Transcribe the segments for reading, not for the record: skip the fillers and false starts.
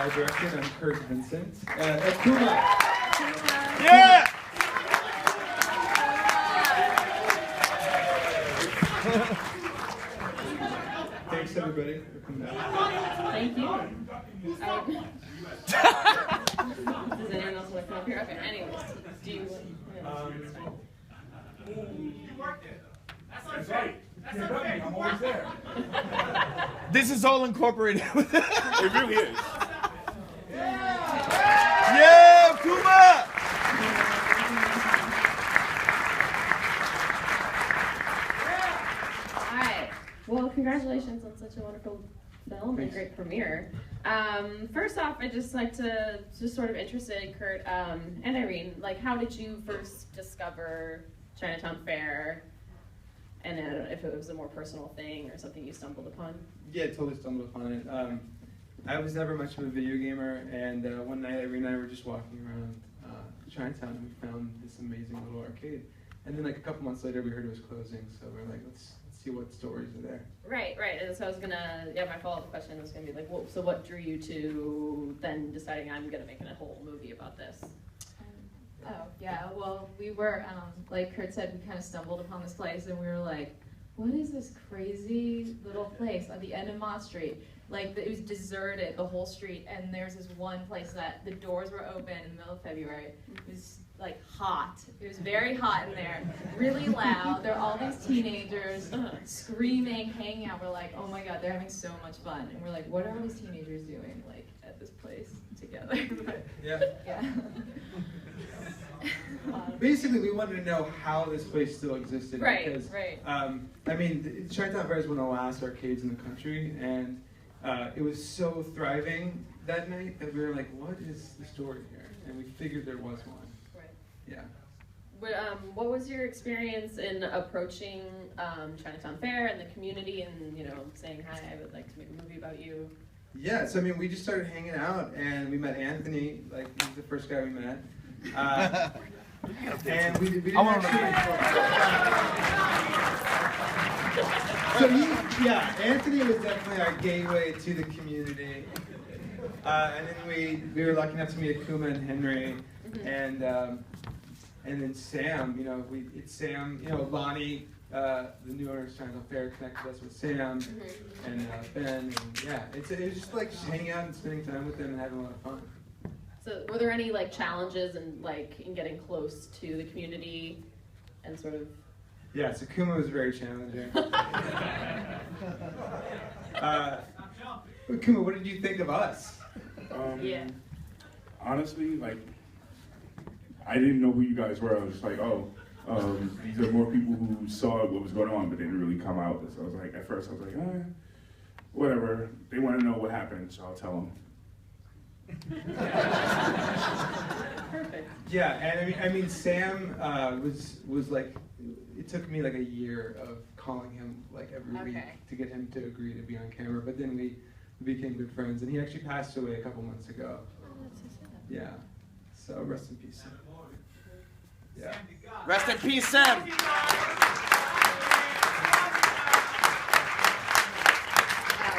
I directed. I'm Kurt Vincent. Kuma. Yeah! Thanks everybody for coming out. Thank you. Does anyone else want to come up here? Okay, anyways, do you You worked it. That's right. That's okay. I'm always there. This is all incorporated. It really is. Yeah, Kuma! Alright. Well, congratulations on such a wonderful film and great premiere. First off, I'd just like to sort of interested, Kurt and Irene, like how did you first discover Chinatown Fair? And I don't know if it was a more personal thing or something you stumbled upon. Yeah, totally stumbled upon it. I was never much of a video gamer, and one night Irene and I were just walking around Chinatown, and we found this amazing little arcade. And then like a couple months later, we heard it was closing, so we were like, let's see what stories are there. Right. And so I was gonna, my follow-up question was gonna be like, well, so what drew you to then deciding I'm gonna make a whole movie about this? Oh, yeah, well, we were, like Kurt said, we kind of stumbled upon this place, and we were like, what is this crazy little place at the end of Mott Street? Like, it was deserted, the whole street, and there's this one place that the doors were open in the middle of February. It was, like, hot. It was very hot in there, really loud. There were all these teenagers screaming, hanging out. We're like, oh my God, they're having so much fun. And we're like, what are all these teenagers doing, like, at this place together? Yeah. Yeah. Basically, we wanted to know how this place still existed. Right, because, right. I mean, Chinatown Fair is one of the last arcades in the country, and it was so thriving that night that we were like, what is the story here? And we figured there was one. Right. Yeah. But, what was your experience in approaching Chinatown Fair and the community and, saying, hi, I would like to make a movie about you? Yeah, so I mean, we just started hanging out, and we met Anthony, like, he's the first guy we met. And we didn't actually... Anthony was definitely our gateway to the community. And then we were lucky enough to meet Akuma and Henry, and then Sam, Lonnie, the new owner of Chinatown Fair, connected us with Sam and Ben, and it was just like hanging out and spending time with them and having a lot of fun. So were there any challenges in getting close to the community and sort of? Yeah, so Kuma was very challenging. Kuma, what did you think of us? Honestly, I didn't know who you guys were. I was just like, these are more people who saw what was going on, but they didn't really come out. So I was like, at first I was like, whatever. They want to know what happened, so I'll tell them. Perfect. Yeah, and I mean, Sam was like, it took me like a year of calling him every week to get him to agree to be on camera. But then we became good friends, and he actually passed away a couple months ago. Yeah, so rest in peace, Sam. Yeah. Rest in peace, Sam.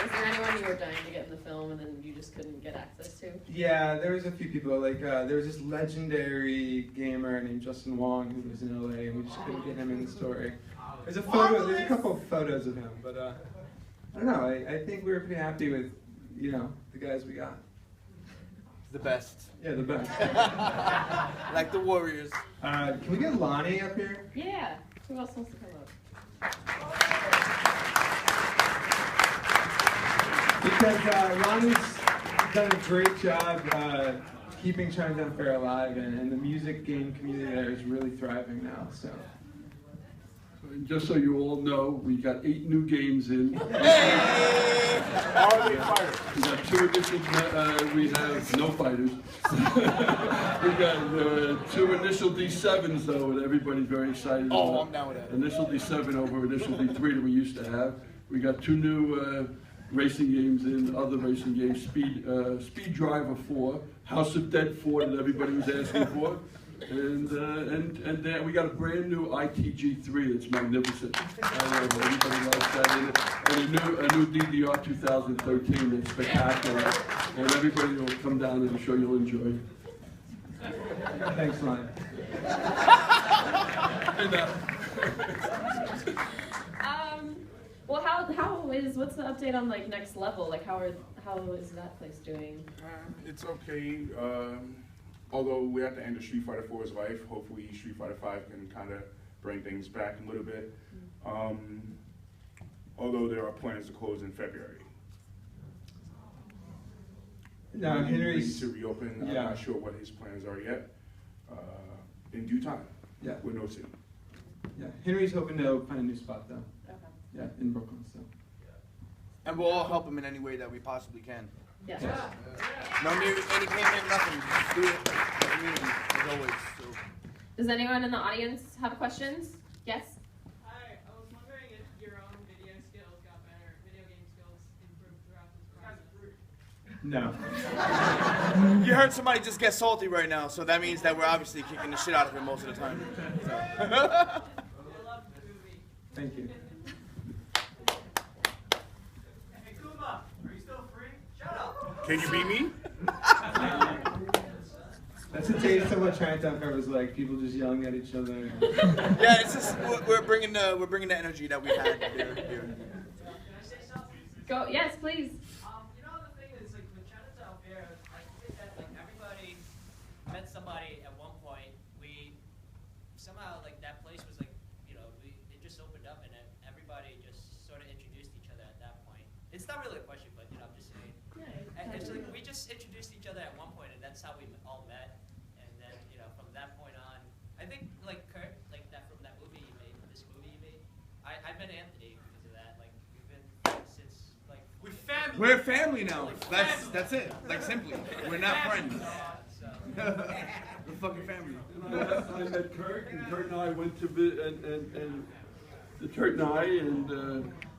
Was there anyone you were dying to get in the film and then you just couldn't get access to? Yeah, there was a few people. There was this legendary gamer named Justin Wong who lives in LA, and we just couldn't get him in the story. There's a couple of photos of him, but I don't know. I think we were pretty happy with, the guys we got. The best. Yeah, the best. Like the Warriors. Can we get Lonnie up here? Yeah. Who else wants to come up? Because Lonnie's done a great job keeping Chinatown Fair alive, and the music game community there is really thriving now. So. And just so you all know, we got 8 new games in. Hey! Are they fighters? We got 2 initial, we have no fighters. We got 2 initial D7s though, and everybody's very excited. Oh, I'm down with that. Initial D7 over initial D3 that we used to have. We got 2 new racing games in, other racing games, Speed Driver 4, House of Dead 4 that everybody was asking for. And then we got a brand new ITG3 that's magnificent. Everybody loves that. And a new DDR 2013 that's spectacular. And everybody will come down and I'm sure you'll enjoy. Thanks, Lon. Well, what's the update on like Next Level? Like how is that place doing? It's okay. Although we're at the end of Street Fighter 4's life, hopefully Street Fighter 5 can kind of bring things back a little bit. Although there are plans to close in February. No, Henry's to reopen. Yeah. I'm not sure what his plans are yet. In due time. Yeah. With no city. Yeah, Henry's hoping to find a new spot though. Okay. Yeah, in Brooklyn. So. And we'll all help him in any way that we possibly can. Yeah. No need any payment, nothing. Just do it for the community, as always. So. Does anyone in the audience have questions? Yes? Hi, I was wondering if your own video skills got better, video game skills improved throughout this process. No. You heard somebody just get salty right now, so that means that we're obviously kicking the shit out of him most of the time. So. I love the movie. Thank you. Hey, Kuma, are you still free? Shut up. Can you beat me? That's a taste of what Chinatown Fair was like. People just yelling at each other. Yeah, it's just we're bringing the energy that we had here. Can I say something? Go. Yes, please. You know the thing is, like with Chinatown Fair, I think that like everybody met somebody at one point. We somehow like that place was like, you know, it just opened up and then everybody just sort of introduced each other at that point. It's not really a question, but you know, I'm just saying. And it's like we just introduced each other at one point, and that's how we all met. And then you know, from that point on, I think like Kurt, like that from that movie you made, this movie you made, I met Anthony because of that. Like we've been friends since like we're family. We're family now. That's it. Like simply, we're not friends. We're fucking family. I met Kurt, and Kurt and I went to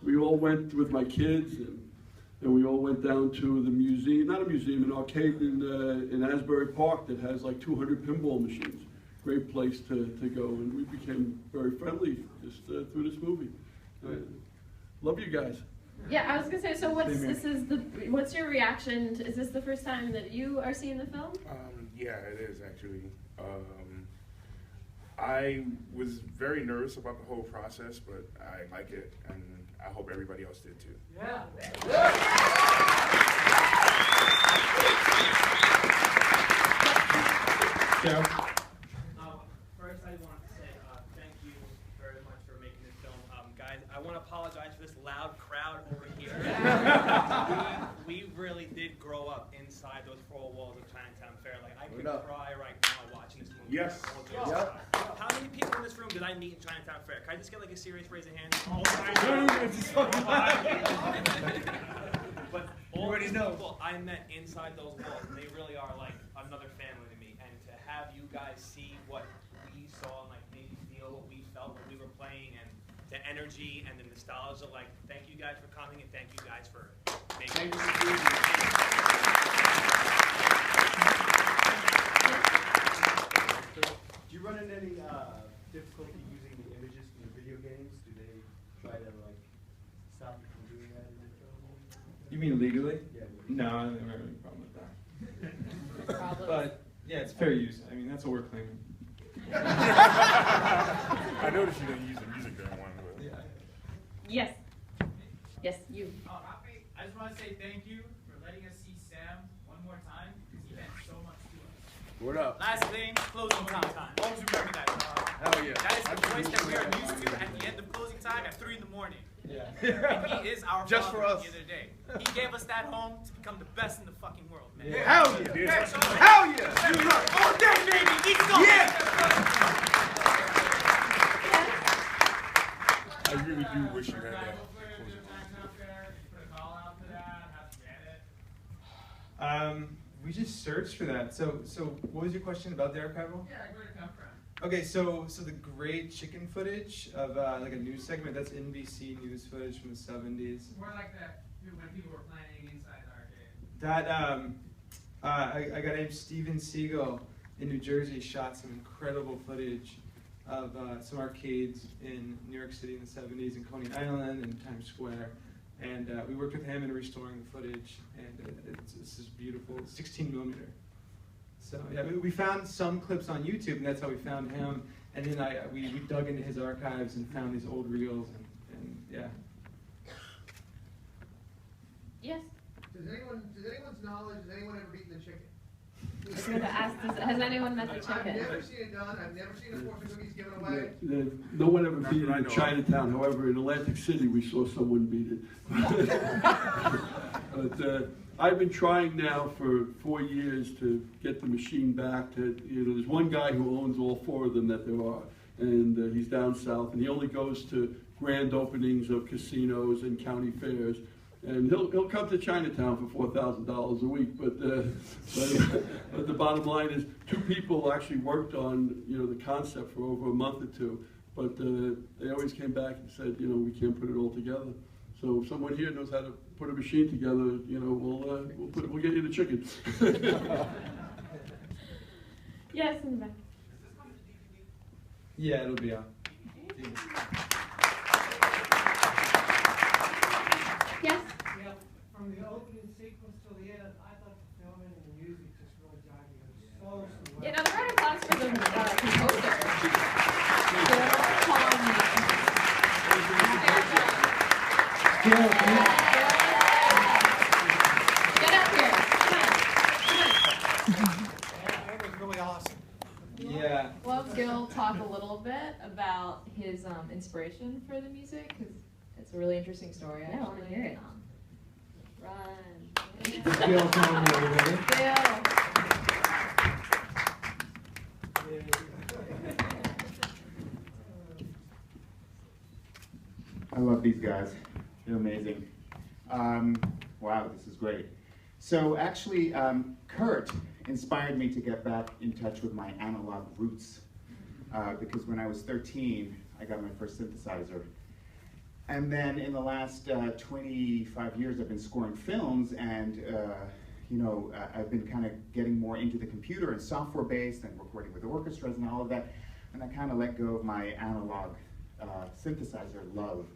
we all went with my kids, and we all went down to the museum, not a museum, an arcade in Asbury Park that has like 200 pinball machines. Great place to go, and we became very friendly just through this movie. Love you guys. Yeah, I was gonna say. So what's your reaction? Is this the first time that you are seeing the film? Yeah, it is actually. I was very nervous about the whole process, but I like it, and I hope everybody else did too. Yeah. Joe? First, I want to say thank you very much for making this film. Guys, I want to apologize for this loud crowd over here. we really did grow up inside those four walls of Chinatown Fair. Like, I could cry right now watching this movie. Yes. How many people in this room did I meet in Chinatown Fair? Can I just get like a serious raise of hands? But all these people I met inside those walls, they really are like another family to me. And to have you guys see what we saw and like maybe feel what we felt when we were playing, and the energy and the nostalgia, like thank you guys for coming and thank you guys for making this Do you run into any difficulty using the images from the video games? Do they try to like stop you from doing that in the film? You mean legally? Yeah. No, I don't have any problem with that. But yeah, it's fair use. I mean, that's what we're claiming. I noticed you didn't use the music during one. But... Yeah. Yes. Yes, you. Rafi, I just want to say thank you for letting us see Sam one more time because he meant so much to us. Word up. Last thing, closing time. Always remember that. Hell yeah. That is the voice that we are used to at the end of closing time at 3 in the morning. Yeah. And he is our Just father for us. at the end of the day. He gave us that home to become the best in the fucking world, man. Yeah. Hell yeah. Yeah. Hell yeah. All day, baby. East Coast. Yeah. I really do wish you had that. We just searched for that. So what was your question about the archival? Yeah, where'd it come from? Okay, so the great chicken footage of like a news segment, that's NBC news footage from the 70s. More like that when people were playing inside the arcade. That a guy named Steven Seagal in New Jersey shot some incredible footage of some arcades in New York City in the 70s, in Coney Island and Times Square. And we worked with him in restoring the footage, and it's just beautiful, 16 millimeter. So yeah, we found some clips on YouTube, and that's how we found him. And then we dug into his archives and found these old reels, and yeah. Yes? Does anyone's knowledge, has anyone ever beaten the chicken? I was going to ask, has anyone met the chicken? I've never seen it done. I've never seen a fortune cookies given away. No one ever beat it in Chinatown. However, in Atlantic City, we saw someone beat it. But I've been trying now for 4 years to get the machine back. There's one guy who owns all 4 of them that there are, and he's down south, and he only goes to grand openings of casinos and county fairs. And he'll come to Chinatown for $4,000 a week, but the bottom line is 2 people actually worked on the concept for over a month or 2, but they always came back and said we can't put it all together. So if someone here knows how to put a machine together, we'll get you the chicken. Yes, in the back. Yeah, it'll be out. Yes? Yeah, from the opening sequence till the end, I thought the filming and the music just really jogged me. It was so well. Yeah, another round of applause for the composer. Get up here. Come on. It was really awesome. Yeah. Well, Gil talk a little bit about his inspiration for the music, because it's a really interesting story. Yeah, I want to hear it. Run. Gil, tell me, everybody. I love these guys. They're amazing. Wow, this is great. So actually, Kurt inspired me to get back in touch with my analog roots. Because when I was 13, I got my first synthesizer. And then in the last 25 years, I've been scoring films, and I've been kind of getting more into the computer and software-based and recording with orchestras and all of that. And I kind of let go of my analog synthesizer love.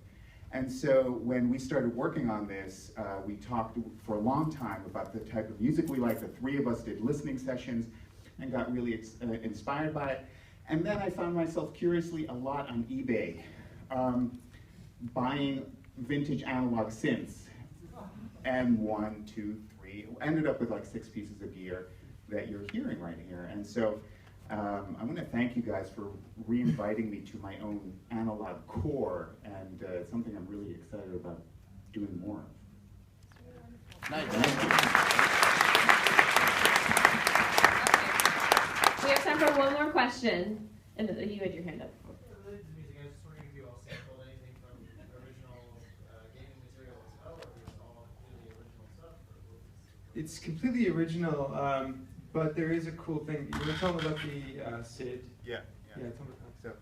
And so when we started working on this, we talked for a long time about the type of music we like. The 3 of us did listening sessions and got really inspired by it. And then I found myself curiously a lot on eBay, buying vintage analog synths. And 1, 2, 3, ended up with like 6 pieces of gear that you're hearing right here. And so I want to thank you guys for re-inviting me to my own analog core, and it's something I'm really excited about doing more of. Nice. We have time for one more question. And you had your hand up. Related to music, I was just wondering if you all sampled anything from original gaming material as well, or if it's all completely original stuff? It's completely original, but there is a cool thing. You want to tell them about the SID? Yeah. Yeah, tell them about that.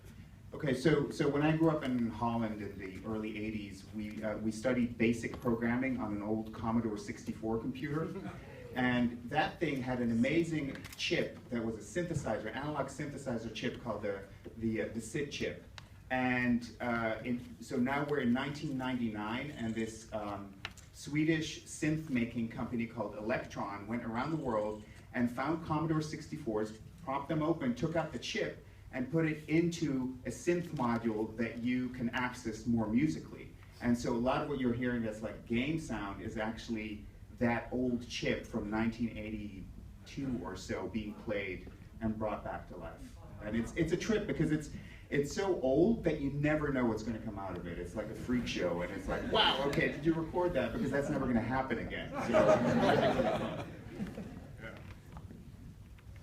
Okay, so when I grew up in Holland in the early 80s, we studied basic programming on an old Commodore 64 computer. And that thing had an amazing chip that was a synthesizer, analog synthesizer chip called the SID chip. And so now we're in 1999, and this Swedish synth-making company called Electron went around the world and found Commodore 64s, propped them open, took out the chip, and put it into a synth module that you can access more musically. And so a lot of what you're hearing that's like game sound is actually that old chip from 1982 or so being played and brought back to life. And it's a trip because it's so old that you never know what's going to come out of it. It's like a freak show, and it's like, wow, okay, did you record that? Because that's never going to happen again. So,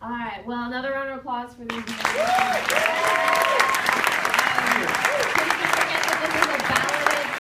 All right, well, another round of applause for these. Please don't forget that this is a